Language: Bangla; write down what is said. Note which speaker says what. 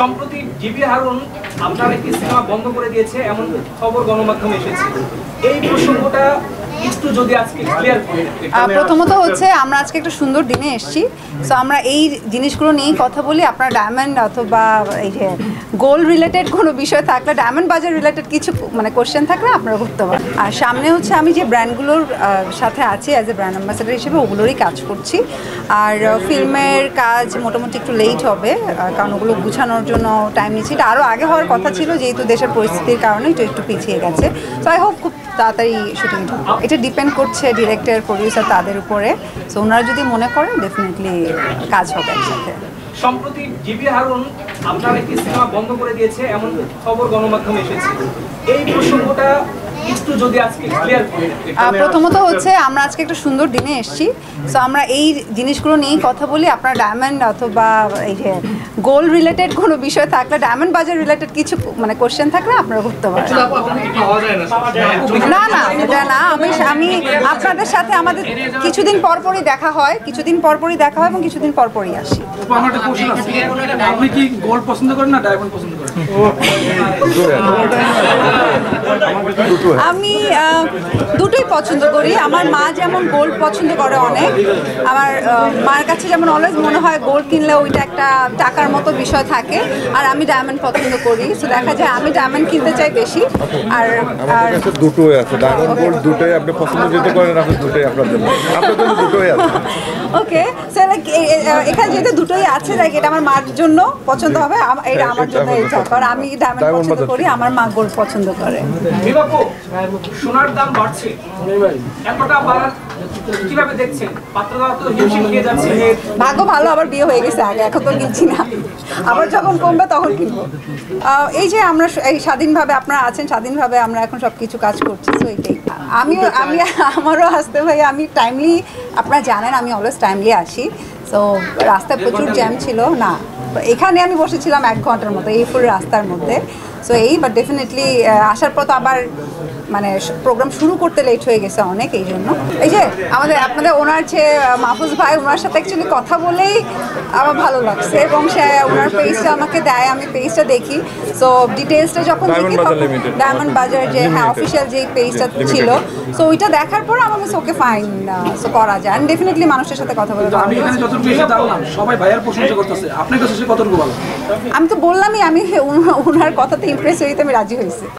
Speaker 1: সম্প্রতি জিবি হারুন আপনার একটি সিনেমা বন্ধ করে দিয়েছে এমন খবর গণমাধ্যমে এসেছে। এই প্রসঙ্গটা একটু যদি আজকে ক্লিয়ার করেন।
Speaker 2: প্রথমত হচ্ছে আমরা আজকে একটা সুন্দর দিনে এসেছি, সো আমরা এই জিনিসগুলো নিয়েই কথা বলি। আপনার ডায়মন্ড অথবা এই যে গোল্ড রিলেটেড কোনো বিষয় থাকলে, ডায়মন্ড বাজার রিলেটেড কিছু মানে কোশ্চেন থাকলে আপনারা করতে পারেন। আর সামনে হচ্ছে আমি যে ব্র্যান্ডগুলোর সাথে আছি অ্যাজ এ ব্র্যান্ড অ্যাম্বাসেডার হিসেবে ওগুলোরই কাজ করছি। আর ফিল্মের কাজ মোটামুটি একটু লেট হবে, কারণ ওগুলো গুছানোর জন্য টাইম নিচ্ছি। এটা আরও আগে হওয়ার কথা ছিল, যেহেতু দেশের পরিস্থিতির কারণে একটু পিছিয়ে গেছে। সো আই হোপ খুব তাড়াতাড়ি শুটিং ঢুকবে। এটা ডিপেন্ড করছে ডিরেক্টর, প্রডিউসার তাদের উপরে। সো ওনারা যদি মনে করেন ডেফিনেটলি কাজ হবে একসাথে।
Speaker 1: সম্প্রতি জিবি হারুন আপনার একটি সিনেমা বন্ধ করে দিয়েছে এমন খবর গণমাধ্যমে এসেছে। এই প্রসঙ্গটা একটু যদি আজকে ক্লিয়ার করেন।
Speaker 2: প্রথমত হচ্ছে আমরা আজকে একটা সুন্দর দিনে এসেছি, সো আমরা এই জিনিসগুলো নিয়েই কথা বলি। আপনার ডায়মন্ড অথবা এই যে গোল্ড রিলেটেড কোনো বিষয় থাকলে, ডায়মন্ড বাজার রিলেটেড কিছু মানে কোশ্চেন থাকলে আপনারা করতে পারেন। না না, এটা না। আমি আপনাদের সাথে আমাদের কিছুদিন পরপরই দেখা হয়, এবং কিছুদিন পরপরই আসি।
Speaker 3: আপনি কি গোল্ড পছন্দ করেন না ডায়মন্ড পছন্দ করেন?
Speaker 2: আমি দুটোই পছন্দ করি। আমার মা যেমন গোল্ড পছন্দ করে অনেক, আমার মার কাছে যেমন অলওয়েজ মনে হয় গোল্ড কিনলে ওইটা একটা টাকার মতো বিষয় থাকে, আর আমি ডায়মন্ড পছন্দ করি। সো দেখা যায় আমি ডায়মন্ড কিনতে চাই বেশি। আর
Speaker 4: দুটোই আছে, ডায়মন্ড গোল্ড দুটোই আপনি পছন্দ যেতে করেন, আপনি দুটোই আপনার জন্য দুটোই আছে।
Speaker 2: ওকে, সো লাইক এখানে যেহেতু দুটোই আছে, লাইক এটা আমার মার জন্য পছন্দ হবে, এটা আমার জন্য এটা, কারণ আমি ডায়মন্ড পছন্দ করি, আমার মা গোল্ড পছন্দ করে।
Speaker 1: সোনার দাম বাড়ছে, এতটা বাড়ার কিভাবে দেখছেন? পাত্ররা তো হিমশিম খেয়ে যাচ্ছে।
Speaker 2: ভাগ্য ভালো, আবার বিয়ে হয়ে গেছে আগে, এখন তো কিনছি না। আবার যখন কমবে তখন কিনবো। এই যে আমরা এই স্বাধীনভাবে, আপনারা আছেন স্বাধীনভাবে, আমরা এখন সব কিছু কাজ করছি। তো এইটাই আমারও আসতে ভাই, আমি টাইমলি, আপনারা জানেন আমি অলওয়েজ টাইমলি আসি। সো রাস্তায় প্রচুর জ্যাম ছিল না, এখানে আমি বসেছিলাম 1 ঘন্টার মতো এই ফুল রাস্তার মধ্যে। সো বাট ডেফিনেটলি আসার পর তো আবার মানে প্রোগ্রাম শুরু করতে লেট হয়ে গেছে অনেক, এই জন্য। এই যে আপনাদের ওনার যে মাহফুজ ভাই, ওনার সাথে অ্যাকচুয়ালি কথা বলেই আমার ভালো লাগছে, এবং সে ওনার পেজটা আমাকে দেয়, আমি পেজটা দেখি। সো ডিটেলসটা যখন দেখি, ডায়মন্ড বাজার যে অফিসিয়াল যে পেজটা ছিল, সো ওইটা দেখার পর আমার কাছে ওকে ফাইন, সো করা যায়। অ্যান্ড ডেফিনেটলি মানুষের সাথে কথা বলে
Speaker 3: আমি এখানে যতটুকু এসে জানলাম সবাই ভাইয়ার প্রশংসা করতেছে, আপনার কাছে সে কতটুকু ভালো?
Speaker 2: আমি তো বললামই, আমি ওনার কথাতে ইমপ্রেস হইতে আমি রাজি হয়েছি।